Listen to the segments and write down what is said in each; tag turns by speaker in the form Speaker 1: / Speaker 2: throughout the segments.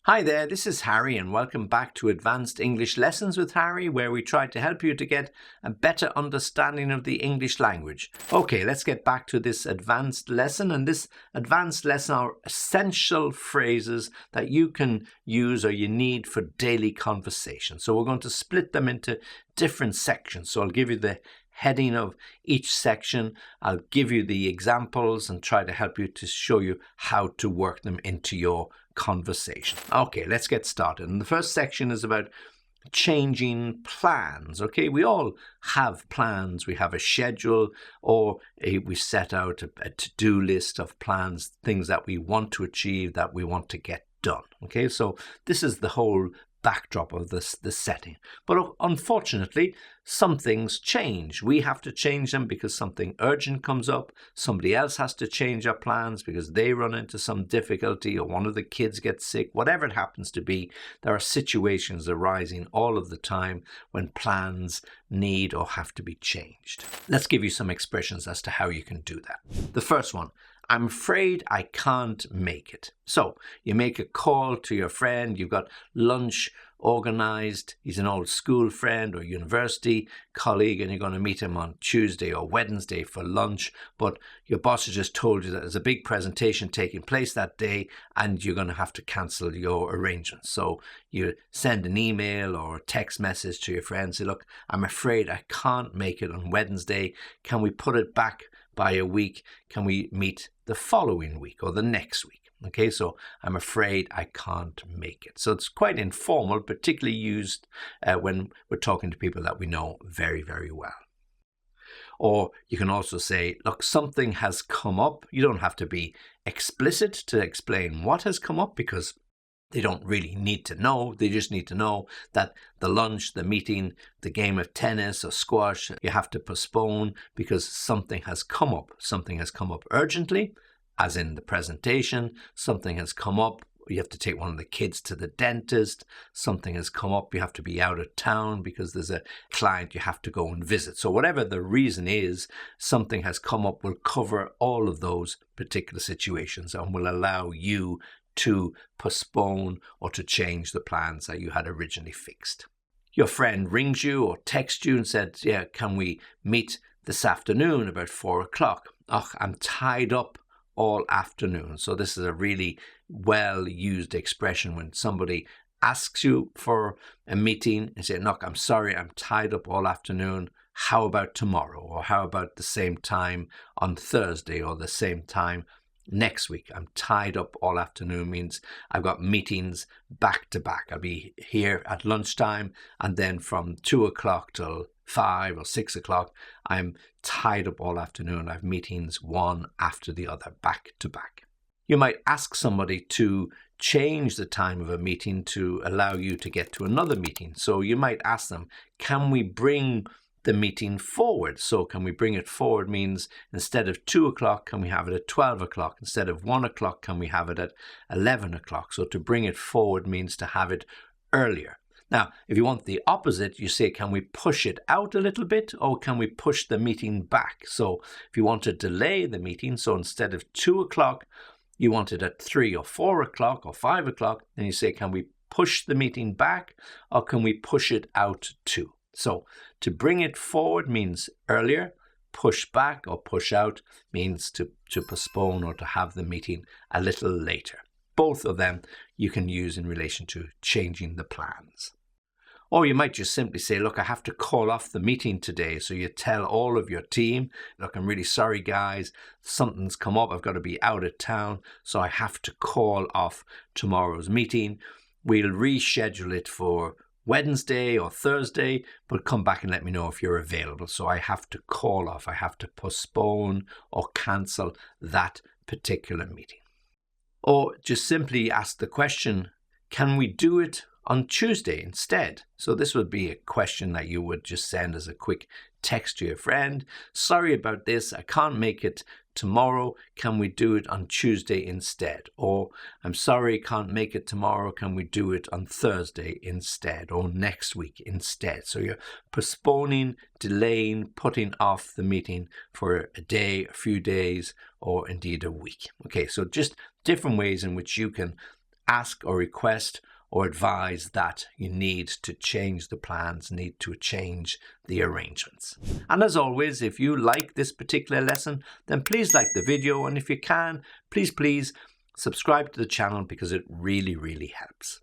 Speaker 1: Hi there, this is Harry and welcome back to Advanced English Lessons with Harry, where we try to help you to get a better understanding of the English language. Okay, let's get back to this advanced lesson, and this advanced lesson are essential phrases that you can use or you need for daily conversation. So we're going to split them into different sections. So I'll give you the heading of each section. I'll give you the examples and try to help you to show you how to work them into your conversation. Okay, let's get started. And the first section is about changing plans. Okay, we all have plans. We have a schedule, or we set out a to-do list of plans, things that we want to achieve, that we want to get done. Okay, so this is the whole backdrop of the setting. But unfortunately, some things change. We have to change them because something urgent comes up. Somebody else has to change our plans because they run into some difficulty, or one of the kids gets sick. Whatever it happens to be, there are situations arising all of the time when plans need or have to be changed. Let's give you some expressions as to how you can do that. The first one: I'm afraid I can't make it. So you make a call to your friend, you've got lunch organized, he's an old school friend or university colleague, and you're going to meet him on Tuesday or Wednesday for lunch, but your boss has just told you that there's a big presentation taking place that day and you're going to have to cancel your arrangements. So you send an email or a text message to your friend, say, look, I'm afraid I can't make it on Wednesday. Can we put it back by a week? Can we meet the following week or the next week? Okay, so I'm afraid I can't make it. So it's quite informal, particularly used when we're talking to people that we know very, very well. Or you can also say, look, something has come up. You don't have to be explicit to explain what has come up, because they don't really need to know. They just need to know that the lunch, the meeting, the game of tennis or squash, you have to postpone because something has come up. Something has come up urgently, as in the presentation. Something has come up. You have to take one of the kids to the dentist. Something has come up. You have to be out of town because there's a client you have to go and visit. So whatever the reason is, something has come up will cover all of those particular situations and will allow you to postpone or to change the plans that you had originally fixed. Your friend rings you or texts you and said, yeah, can we meet this afternoon about 4 o'clock? Oh, I'm tied up all afternoon. So this is a really well used expression when somebody asks you for a meeting and say, look, I'm sorry, I'm tied up all afternoon. How about tomorrow? Or how about the same time on Thursday, or the same time next week? I'm tied up all afternoon means I've got meetings back to back. I'll be here at lunchtime, and then from 2 o'clock till 5 or 6 o'clock, I'm tied up all afternoon. I have meetings one after the other, back to back. You might ask somebody to change the time of a meeting to allow you to get to another meeting. So you might ask them, can we bring the meeting forward? So can we bring it forward means instead of 2 o'clock, can we have it at 12 o'clock? Instead of 1 o'clock, can we have it at 11 o'clock? So to bring it forward means to have it earlier. Now, if you want the opposite, you say, can we push it out a little bit, or can we push the meeting back? So if you want to delay the meeting, so instead of 2 o'clock, you want it at 3 or 4 o'clock or 5 o'clock, then you say, can we push the meeting back, or can we push it out too? So to bring it forward means earlier, push back or push out means to postpone or to have the meeting a little later. Both of them you can use in relation to changing the plans. Or you might just simply say, look, I have to call off the meeting today. So you tell all of your team, look, I'm really sorry, guys. Something's come up. I've got to be out of town. So I have to call off tomorrow's meeting. We'll reschedule it for Wednesday or Thursday, but come back and let me know if you're available. So I have to call off. I have to postpone or cancel that particular meeting. Or just simply ask the question, can we do it on Tuesday instead? So this would be a question that you would just send as a quick text to your friend. Sorry about this, I can't make it tomorrow. Can we do it on Tuesday instead? Or I'm sorry, can't make it tomorrow. Can we do it on Thursday instead, or next week instead? So you're postponing, delaying, putting off the meeting for a day, a few days, or indeed a week. Okay, so just different ways in which you can ask or request or advise that you need to change the plans, need to change the arrangements. And as always, if you like this particular lesson, then please like the video, and if you can, please subscribe to the channel because it really helps.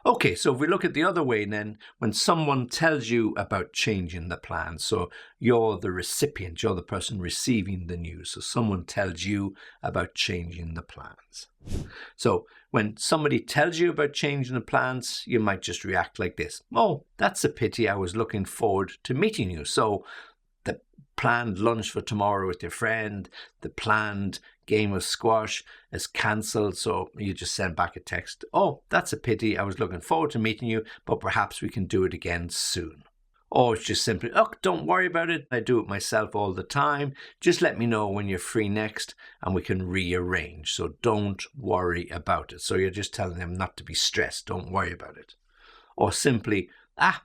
Speaker 1: Okay, so if we look at the other way then, when someone tells you about changing the plan, so you're the recipient, you're the person receiving the news, so someone tells you about changing the plans. So when somebody tells you about changing the plans, you might just react like this. Oh, that's a pity, I was looking forward to meeting you. So the planned lunch for tomorrow with your friend, the planned game of squash is cancelled, so you just send back a text. Oh, that's a pity, I was looking forward to meeting you, but perhaps we can do it again soon. Or it's just simply, oh, don't worry about it, I do it myself all the time, just let me know when you're free next and we can rearrange, so don't worry about it. So you're just telling them not to be stressed, don't worry about it. Or simply,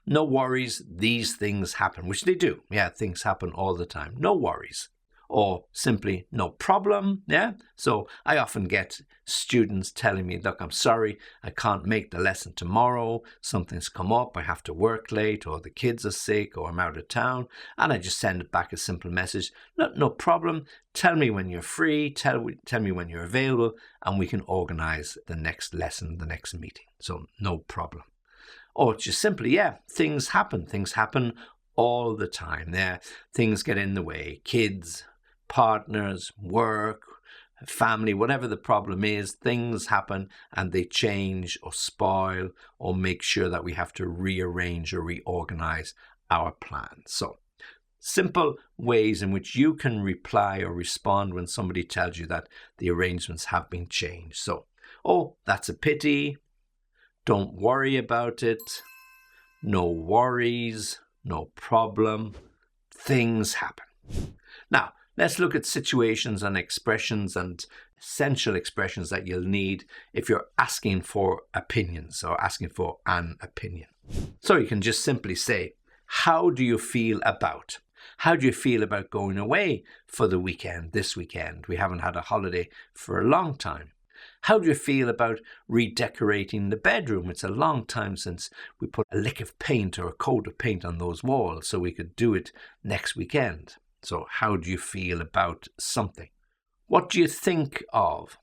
Speaker 1: no worries, these things happen, which they do. Yeah, things happen all the time, no worries. Or simply, no problem, yeah? So I often get students telling me, look, I'm sorry, I can't make the lesson tomorrow, something's come up, I have to work late, or the kids are sick, or I'm out of town, and I just send it back a simple message, no problem, tell me when you're free, tell me when you're available, and we can organize the next lesson, the next meeting, so no problem. Or just simply, yeah, things happen all the time, yeah, things get in the way, kids, partners, work, family, whatever the problem is, things happen and they change or spoil or make sure that we have to rearrange or reorganize our plans. So simple ways in which you can reply or respond when somebody tells you that the arrangements have been changed. So, oh, that's a pity. Don't worry about it. No worries. No problem. Things happen. Now, let's look at situations and expressions and essential expressions that you'll need if you're asking for opinions or asking for an opinion. So you can just simply say, how do you feel about? How do you feel about going away for the weekend, this weekend? We haven't had a holiday for a long time. How do you feel about redecorating the bedroom? It's a long time since we put a lick of paint or a coat of paint on those walls, so we could do it next weekend. So how do you feel about something? What do you think of?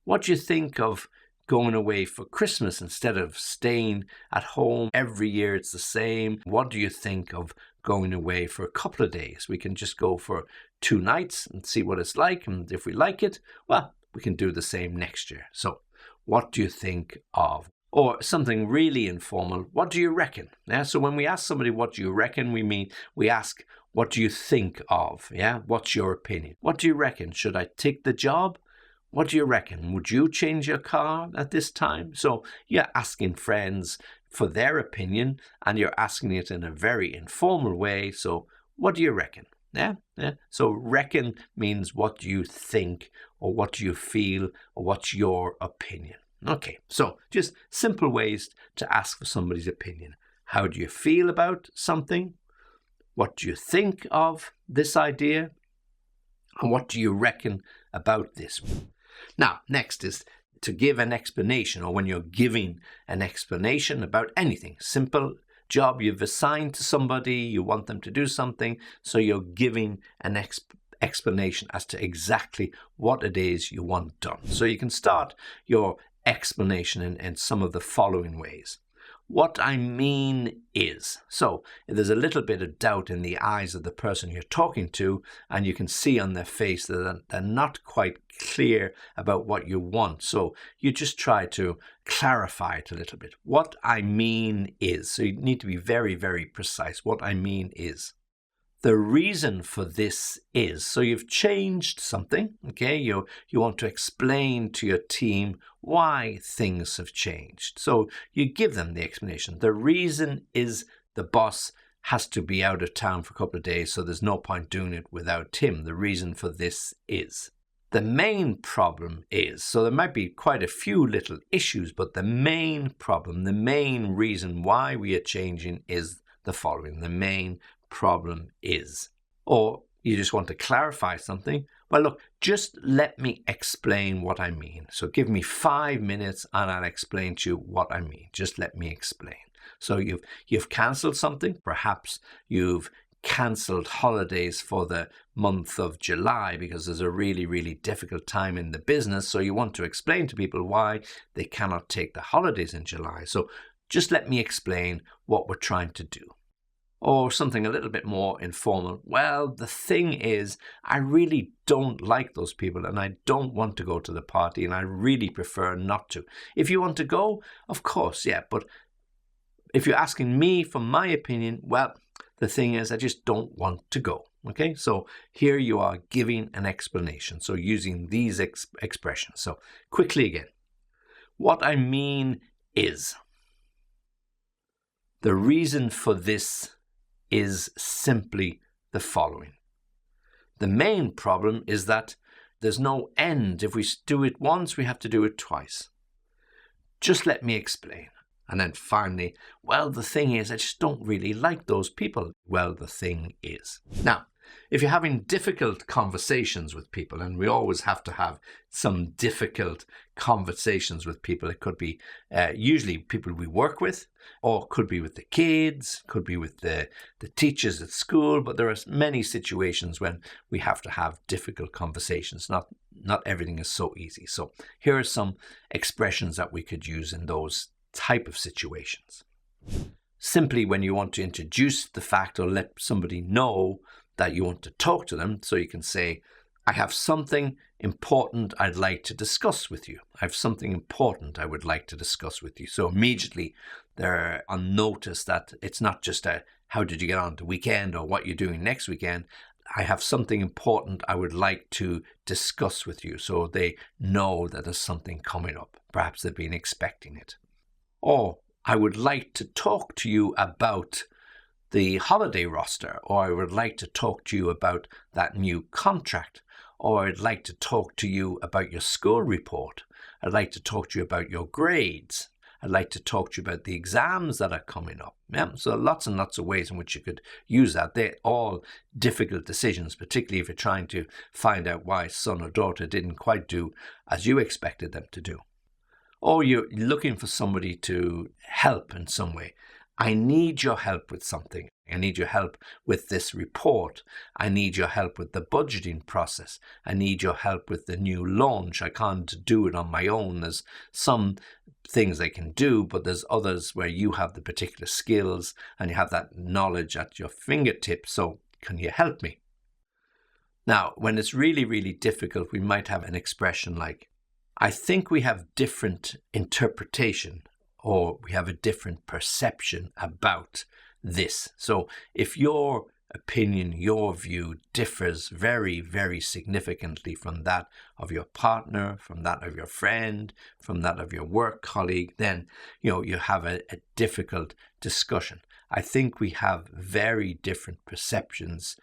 Speaker 1: What do you think of going away for Christmas instead of staying at home? Every year it's the same. What do you think of going away for a couple of days? We can just go for 2 nights and see what it's like. And if we like it, well, we can do the same next year. So what do you think of? Or something really informal, what do you reckon? Yeah, so when we ask somebody, what do you reckon? We ask, what do you think of? Yeah, what's your opinion? What do you reckon? Should I take the job? What do you reckon? Would you change your car at this time? So you're asking friends for their opinion and you're asking it in a very informal way. So what do you reckon? Yeah. So reckon means what do you think or what do you feel or what's your opinion? Okay, so just simple ways to ask for somebody's opinion. How do you feel about something? What do you think of this idea? And what do you reckon about this? Now, next is to give an explanation, or when you're giving an explanation about anything. Simple job you've assigned to somebody, you want them to do something, so you're giving an explanation as to exactly what it is you want done. So you can start your explanation in some of the following ways. What I mean is, so if there's a little bit of doubt in the eyes of the person you're talking to, and you can see on their face that they're not quite clear about what you want, so you just try to clarify it a little bit. What I mean is, so you need to be very precise. What I mean is, the reason for this is, so you've changed something, okay? You want to explain to your team why things have changed. So you give them the explanation. The reason is the boss has to be out of town for a couple of days, so there's no point doing it without him. The reason for this is. The main problem is, so there might be quite a few little issues, but the main problem, the main reason why we are changing is the following. The main problem is. Or You just want to clarify something. Well, look, just let me explain what I mean. So give me 5 minutes and I'll explain to you what I mean. Just let me explain. So you've cancelled something. Perhaps you've cancelled holidays for the month of July because there's a really, really difficult time in the business. So you want to explain to people why they cannot take the holidays in July. So just let me explain what we're trying to do. Or something a little bit more informal. Well, the thing is, I really don't like those people and I don't want to go to the party and I really prefer not to. If you want to go, of course, yeah. But if you're asking me for my opinion, well, the thing is, I just don't want to go. Okay, so here you are giving an explanation. So using these expressions. So quickly again. What I mean is, the reason for this is simply the following. The main problem is that there's no end. If we do it once, we have to do it twice. Just let me explain. And then finally, well, the thing is, I just don't really like those people. Well, the thing is. Now, if you're having difficult conversations with people, and we always have to have some difficult conversations with people, it could be usually people we work with, or could be with the kids, could be with the teachers at school, but there are many situations when we have to have difficult conversations. Not everything is so easy. So here are some expressions that we could use in those type of situations. Simply when you want to introduce the fact or let somebody know that you want to talk to them, so you can say, I have something important I'd like to discuss with you. I have something important I would like to discuss with you. So immediately they're on notice that it's not just a, how did you get on the weekend or what you're doing next weekend. I have something important I would like to discuss with you. So they know that there's something coming up. Perhaps they've been expecting it. Or I would like to talk to you about the holiday roster, or I would like to talk to you about that new contract, or I'd like to talk to you about your school report. I'd like to talk to you about your grades. I'd like to talk to you about the exams that are coming up. Yeah, so lots and lots of ways in which you could use that. They're all difficult decisions, particularly if you're trying to find out why son or daughter didn't quite do as you expected them to do. Or you're looking for somebody to help in some way. I need your help with something. I need your help with this report. I need your help with the budgeting process. I need your help with the new launch. I can't do it on my own. There's some things I can do, but there's others where you have the particular skills and you have that knowledge at your fingertips. So can you help me? Now, when it's really, really difficult, we might have an expression like, I think we have different interpretation, or we have a different perception about this. So if your opinion, your view differs very, very significantly from that of your partner, from that of your friend, from that of your work colleague, then you have a difficult discussion. I think we have very different perceptions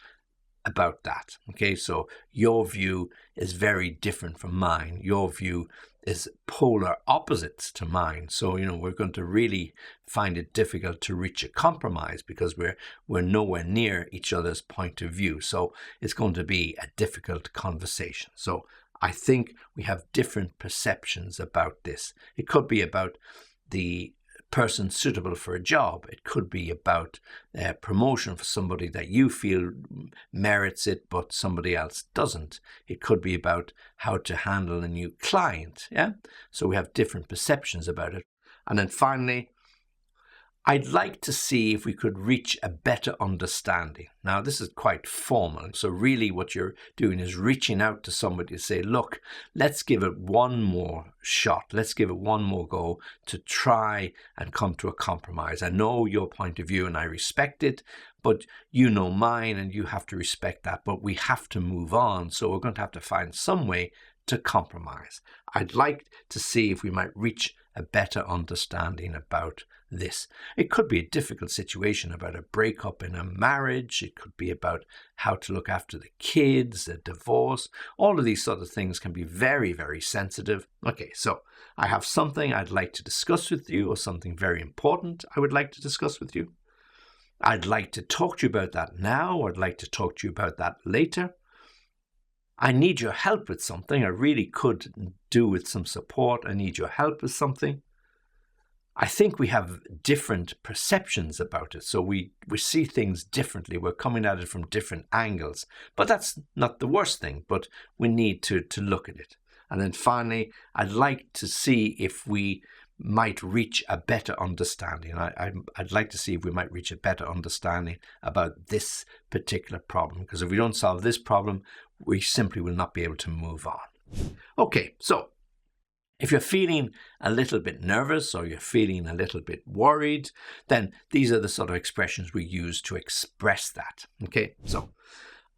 Speaker 1: about that. Okay, so your view is very different from mine. Your view is polar opposites to mine. So, we're going to really find it difficult to reach a compromise because we're nowhere near each other's point of view. So it's going to be a difficult conversation. So I think we have different perceptions about this. It could be about the person suitable for a job. It could be about promotion for somebody that you feel merits it, but somebody else doesn't. It could be about how to handle a new client. Yeah. So we have different perceptions about it. And then finally, I'd like to see if we could reach a better understanding. Now, this is quite formal. So really what you're doing is reaching out to somebody to say, look, let's give it one more shot. Let's give it one more go to try and come to a compromise. I know your point of view and I respect it, but you know mine and you have to respect that. But we have to move on. So we're going to have to find some way to compromise. I'd like to see if we might reach a better understanding about this. It could be a difficult situation about a breakup in a marriage. It could be about how to look after the kids, a divorce. All of these sort of things can be very, very sensitive. Okay, so I have something I'd like to discuss with you, or something very important I would like to discuss with you. I'd like to talk to you about that now, or I'd like to talk to you about that later. I need your help with something. I really could do with some support. I need your help with something. I think we have different perceptions about it. So we see things differently. We're coming at it from different angles. But that's not the worst thing, but we need to look at it. And then finally, I'd like to see if we might reach a better understanding. I'd like to see if we might reach a better understanding about this particular problem. Because if we don't solve this problem, we simply will not be able to move on. Okay, so if you're feeling a little bit nervous or you're feeling a little bit worried, then these are the sort of expressions we use to express that. Okay, so,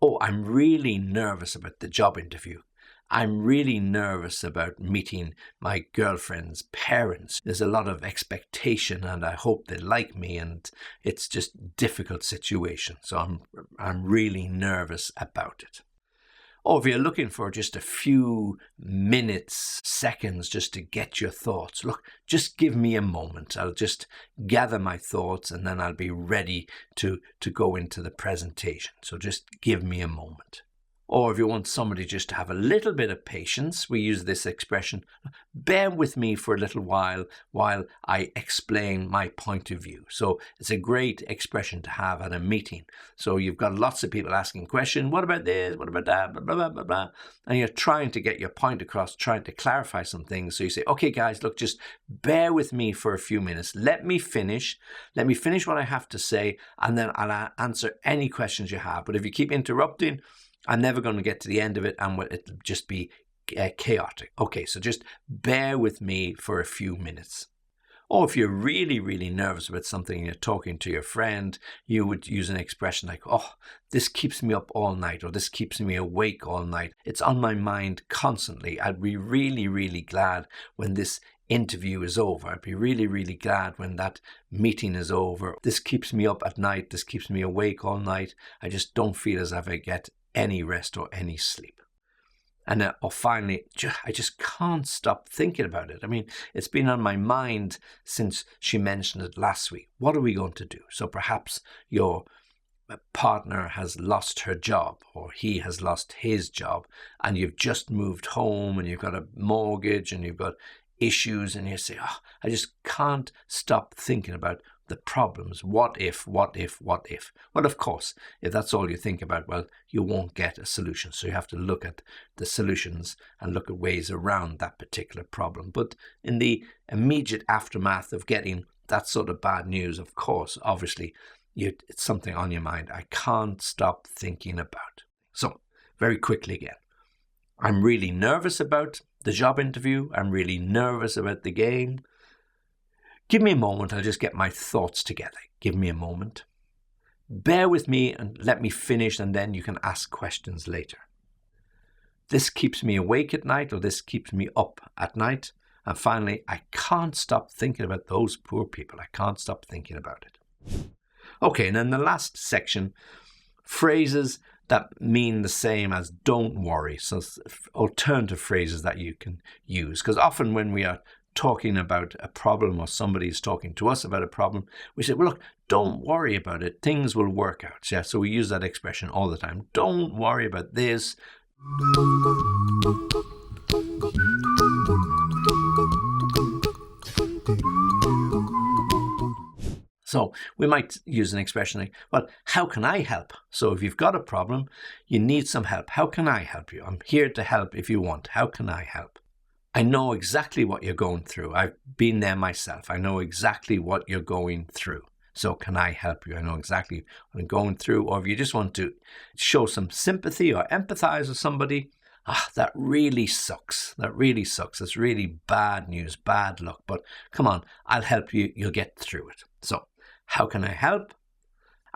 Speaker 1: oh, I'm really nervous about the job interview. I'm really nervous about meeting my girlfriend's parents. There's a lot of expectation and I hope they like me, and it's just a difficult situation. So I'm really nervous about it. Or if you're looking for just a few minutes, seconds, just to get your thoughts, look, just give me a moment. I'll just gather my thoughts and then I'll be ready to go into the presentation. So just give me a moment. Or if you want somebody just to have a little bit of patience, we use this expression, bear with me for a little while I explain my point of view. So it's a great expression to have at a meeting. So you've got lots of people asking questions, what about this, what about that, blah, blah, blah, blah, blah. And you're trying to get your point across, trying to clarify some things. So you say, okay, guys, look, just bear with me for a few minutes. Let me finish what I have to say, and then I'll answer any questions you have. But if you keep interrupting, I'm never going to get to the end of it, and it'll just be chaotic. Okay, so just bear with me for a few minutes. Or if you're really, really nervous about something and you're talking to your friend, you would use an expression like, oh, this keeps me up all night, or this keeps me awake all night. It's on my mind constantly. I'd be really, really glad when this interview is over. I'd be really, really glad when that meeting is over. This keeps me up at night. This keeps me awake all night. I just don't feel as if I get any rest or any sleep. And or finally, I just can't stop thinking about it. I mean, it's been on my mind since she mentioned it last week. What are we going to do? So perhaps your partner has lost her job, or he has lost his job, and you've just moved home and you've got a mortgage and you've got issues, and you say, oh, I just can't stop thinking about the problems. What if, what if, what if? Well, of course, if that's all you think about, well, you won't get a solution. So you have to look at the solutions and look at ways around that particular problem. But in the immediate aftermath of getting that sort of bad news, of course, obviously, it's something on your mind. I can't stop thinking about. So very quickly again, I'm really nervous about the job interview. I'm really nervous about the game. Give me a moment, I'll just get my thoughts together. Give me a moment. Bear with me and let me finish, and then you can ask questions later. This keeps me awake at night, or this keeps me up at night. And finally, I can't stop thinking about those poor people. I can't stop thinking about it. Okay, and then the last section, phrases that mean the same as don't worry. So alternative phrases that you can use. Because often when we are talking about a problem, or somebody's talking to us about a problem, we say, well, look, don't worry about it. Things will work out. Yeah, so we use that expression all the time. Don't worry about this. So we might use an expression like, well, how can I help? So if you've got a problem, you need some help. How can I help you? I'm here to help if you want. How can I help? I know exactly what you're going through. I've been there myself. I know exactly what you're going through. So can I help you? I know exactly what I'm going through. Or if you just want to show some sympathy or empathize with somebody, that really sucks. That really sucks. It's really bad news, bad luck. But come on, I'll help you. You'll get through it. So how can I help?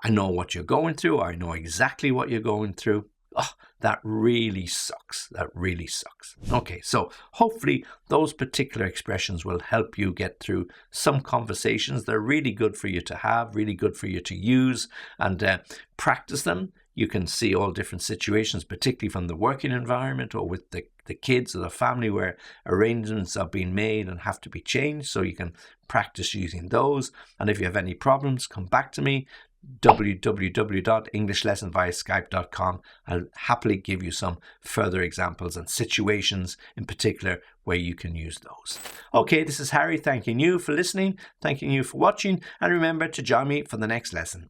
Speaker 1: I know what you're going through. I know exactly what you're going through. Oh, that really sucks. That really sucks. Okay, so hopefully those particular expressions will help you get through some conversations. They're really good for you to have, really good for you to use, and practice them. You can see all different situations, particularly from the working environment or with the kids or the family, where arrangements are being made and have to be changed. So you can practice using those. And if you have any problems, come back to me. www.englishlessonviaskype.com. I'll happily give you some further examples and situations in particular where you can use those. Okay, this is Harry thanking you for listening, thanking you for watching, and remember to join me for the next lesson.